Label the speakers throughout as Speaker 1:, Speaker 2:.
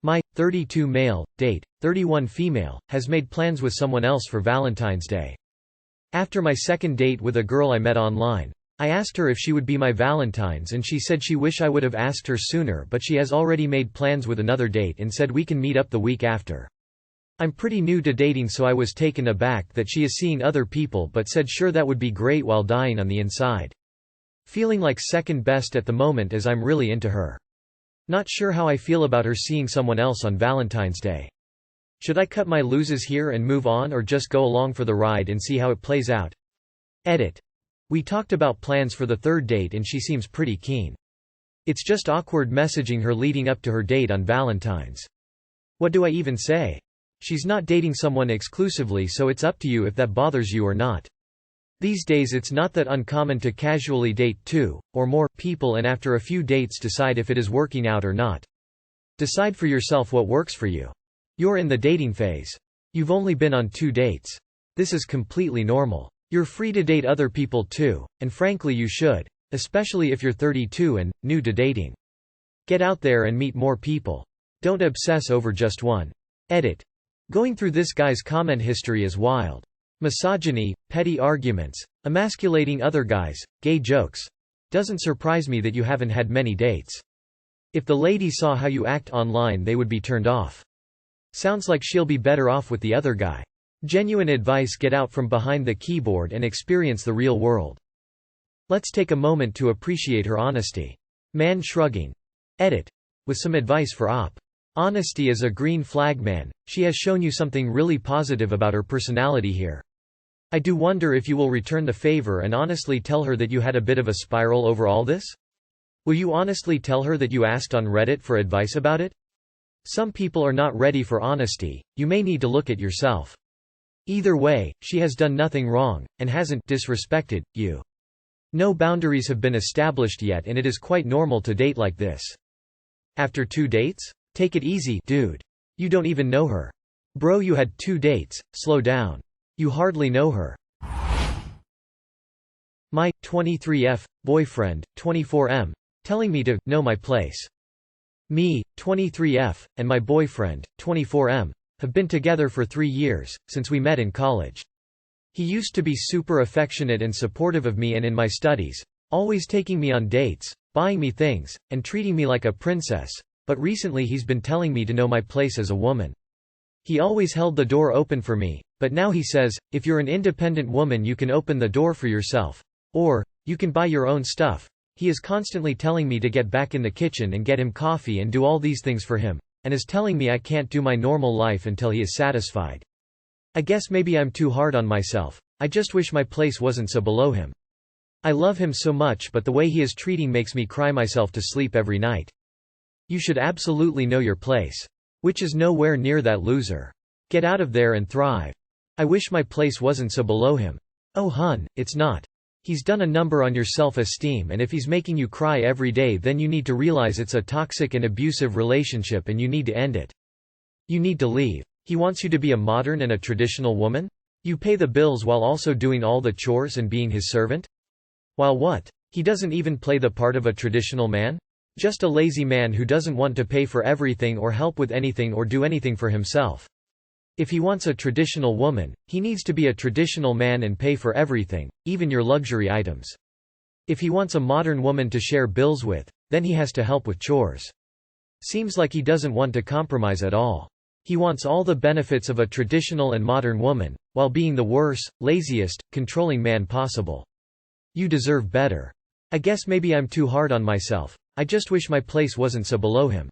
Speaker 1: My 32 male, date, 31 female, has made plans with someone else for Valentine's Day. After my second date with a girl I met online, I asked her if she would be my Valentine's and she said she wish I would have asked her sooner, but she has already made plans with another date and said we can meet up the week after. I'm pretty new to dating, so I was taken aback that she is seeing other people, but said sure that would be great while dying on the inside. Feeling like second best at the moment as I'm really into her. Not sure how I feel about her seeing someone else on Valentine's Day. Should I cut my losses here and move on, or just go along for the ride and see how it plays out? Edit. We talked about plans for the third date and she seems pretty keen. It's just awkward messaging her leading up to her date on Valentine's. What do I even say? She's not dating someone exclusively, so it's up to you if that bothers you or not. These days it's not that uncommon to casually date two or more people and after a few dates decide if it is working out or not. Decide for yourself what works for you. You're in the dating phase. You've only been on 2 dates. This is completely normal. You're free to date other people too, and frankly you should, especially if you're 32 and new to dating. Get out there and meet more people. Don't obsess over just one. Edit. Going through this guy's comment history is wild. Misogyny, petty arguments, emasculating other guys, gay jokes. Doesn't surprise me that you haven't had many dates. If the lady saw how you act online, they would be turned off. Sounds like she'll be better off with the other guy. Genuine advice: get out from behind the keyboard and experience the real world. Let's take a moment to appreciate her honesty. Man shrugging. Edit. With some advice for Op. Honesty is a green flag, man. She has shown you something really positive about her personality here. I do wonder if you will return the favor and honestly tell her that you had a bit of a spiral over all this? Will you honestly tell her that you asked on Reddit for advice about it? Some people are not ready for honesty. You may need to look at yourself. Either way, she has done nothing wrong, and hasn't disrespected you. No boundaries have been established yet, and it is quite normal to date like this. After 2 dates? Take it easy, dude. You don't even know her. Bro, you had 2 dates, slow down. You hardly know her. My 23F boyfriend, 24M, telling me to know my place. Me, 23F, and my boyfriend, 24M, have been together for 3 years, since we met in college. He used to be super affectionate and supportive of me and in my studies, always taking me on dates, buying me things, and treating me like a princess, but recently he's been telling me to know my place as a woman. He always held the door open for me, but now he says, if you're an independent woman you can open the door for yourself. Or, you can buy your own stuff. He is constantly telling me to get back in the kitchen and get him coffee and do all these things for him, and is telling me I can't do my normal life until he is satisfied. I guess maybe I'm too hard on myself. I just wish my place wasn't so below him. I love him so much, but the way he is treating makes me cry myself to sleep every night. You should absolutely know your place. Which is nowhere near that loser. Get out of there and thrive. I wish my place wasn't so below him. Oh hun, it's not. He's done a number on your self-esteem, and if he's making you cry every day, then you need to realize it's a toxic and abusive relationship and you need to end it. You need to leave. He wants you to be a modern and a traditional woman? You pay the bills while also doing all the chores and being his servant? While what? He doesn't even play the part of a traditional man? Just a lazy man who doesn't want to pay for everything or help with anything or do anything for himself. If he wants a traditional woman, he needs to be a traditional man and pay for everything, even your luxury items. If he wants a modern woman to share bills with, then he has to help with chores. Seems like he doesn't want to compromise at all. He wants all the benefits of a traditional and modern woman, while being the worst, laziest, controlling man possible. You deserve better. I guess maybe I'm too hard on myself. I just wish my place wasn't so below him.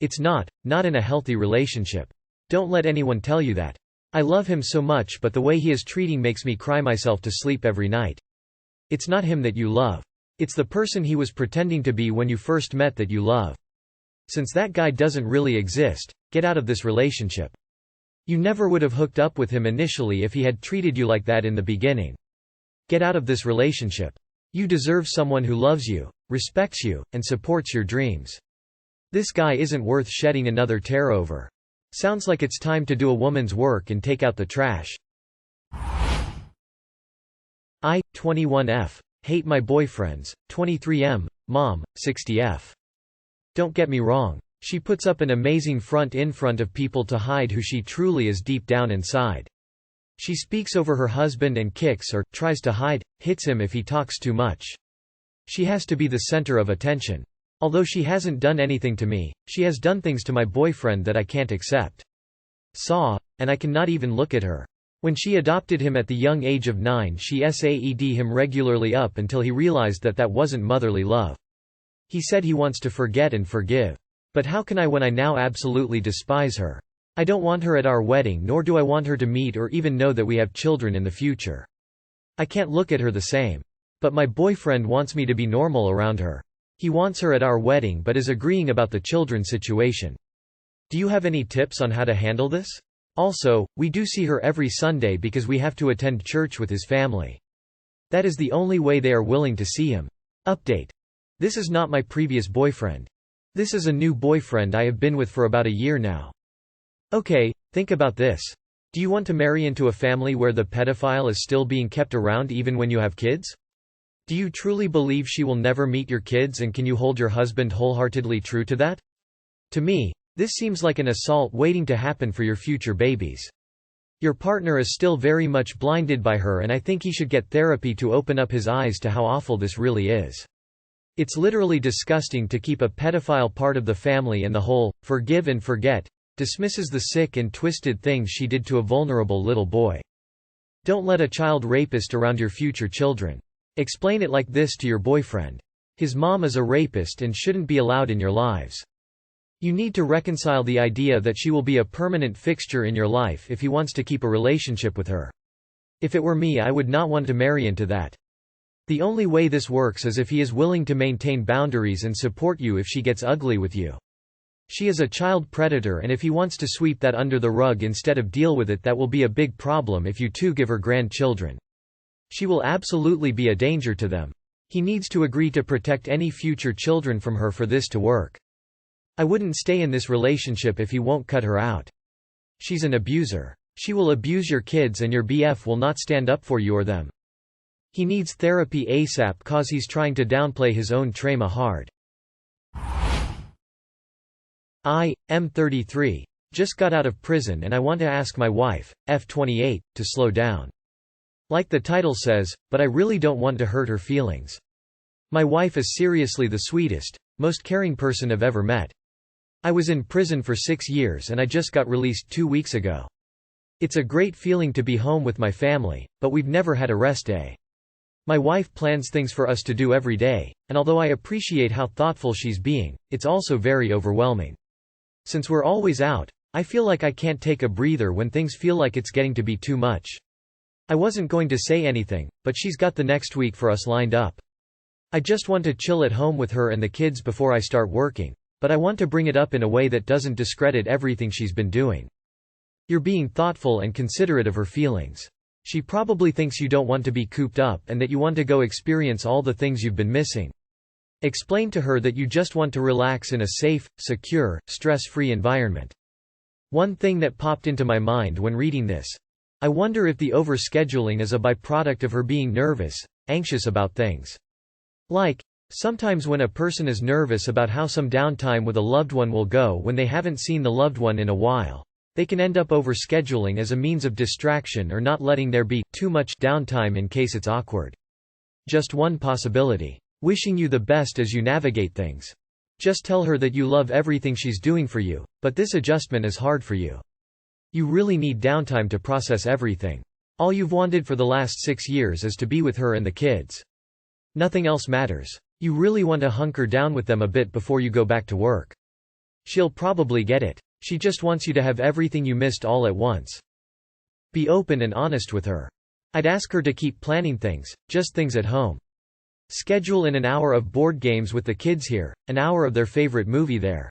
Speaker 1: It's not in a healthy relationship. Don't let anyone tell you that. I love him so much, but the way he is treating makes me cry myself to sleep every night. It's not him that you love. It's the person he was pretending to be when you first met that you love. Since that guy doesn't really exist, get out of this relationship. You never would have hooked up with him initially if he had treated you like that in the beginning. Get out of this relationship. You deserve someone who loves you, respects you, and supports your dreams. This guy isn't worth shedding another tear over. Sounds like it's time to do a woman's work and take out the trash. I, 21F, hate my boyfriends, 23M, mom, 60F. Don't get me wrong. She puts up an amazing front in front of people to hide who she truly is deep down inside. She speaks over her husband and kicks or tries to hide, hits him if he talks too much. She has to be the center of attention. Although she hasn't done anything to me, she has done things to my boyfriend that I can't accept. And I cannot even look at her. When she adopted him at the young age of 9, she saed him regularly up until he realized that wasn't motherly love. He said he wants to forget and forgive. But how can I when I now absolutely despise her? I don't want her at our wedding, nor do I want her to meet or even know that we have children in the future. I can't look at her the same. But my boyfriend wants me to be normal around her. He wants her at our wedding but is agreeing about the children situation. Do you have any tips on how to handle this? Also, we do see her every Sunday because we have to attend church with his family. That is the only way they are willing to see him. Update. This is not my previous boyfriend. This is a new boyfriend I have been with for about a year now. Okay, think about this. Do you want to marry into a family where the pedophile is still being kept around even when you have kids? Do you truly believe she will never meet your kids, and can you hold your husband wholeheartedly true to that? To me, this seems like an assault waiting to happen for your future babies. Your partner is still very much blinded by her, and I think he should get therapy to open up his eyes to how awful this really is. It's literally disgusting to keep a pedophile part of the family, and the whole forgive and forget dismisses the sick and twisted things she did to a vulnerable little boy. Don't let a child rapist around your future children. Explain it like this to your boyfriend. His mom is a rapist and shouldn't be allowed in your lives. You need to reconcile the idea that she will be a permanent fixture in your life if he wants to keep a relationship with her. If it were me, I would not want to marry into that. The only way this works is if he is willing to maintain boundaries and support you if she gets ugly with you. She is a child predator, and if he wants to sweep that under the rug instead of deal with it, that will be a big problem if you two give her grandchildren. She will absolutely be a danger to them. He needs to agree to protect any future children from her for this to work. I wouldn't stay in this relationship if he won't cut her out. She's an abuser. She will abuse your kids, and your BF will not stand up for you or them. He needs therapy ASAP cause he's trying to downplay his own trauma hard. I'm 33. Just got out of prison and I want to ask my wife, F28, to slow down. Like the title says, but I really don't want to hurt her feelings. My wife is seriously the sweetest, most caring person I've ever met. I was in prison for 6 years and I just got released 2 weeks ago. It's a great feeling to be home with my family, but we've never had a rest day. My wife plans things for us to do every day, and although I appreciate how thoughtful she's being, it's also very overwhelming. Since we're always out, I feel like I can't take a breather when things feel like it's getting to be too much. I wasn't going to say anything, but she's got the next week for us lined up. I just want to chill at home with her and the kids before I start working, but I want to bring it up in a way that doesn't discredit everything she's been doing. You're being thoughtful and considerate of her feelings. She probably thinks you don't want to be cooped up and that you want to go experience all the things you've been missing. Explain to her that you just want to relax in a safe, secure, stress-free environment. One thing that popped into my mind when reading this. I wonder if the overscheduling is a byproduct of her being nervous, anxious about things. Like, sometimes when a person is nervous about how some downtime with a loved one will go when they haven't seen the loved one in a while, they can end up overscheduling as a means of distraction or not letting there be too much downtime in case it's awkward. Just one possibility. Wishing you the best as you navigate things. Just tell her that you love everything she's doing for you, but this adjustment is hard for you. You really need downtime to process everything. All you've wanted for the last 6 years is to be with her and the kids. Nothing else matters. You really want to hunker down with them a bit before you go back to work. She'll probably get it. She just wants you to have everything you missed all at once. Be open and honest with her. I'd ask her to keep planning things, just things at home. Schedule in an hour of board games with the kids here, an hour of their favorite movie there.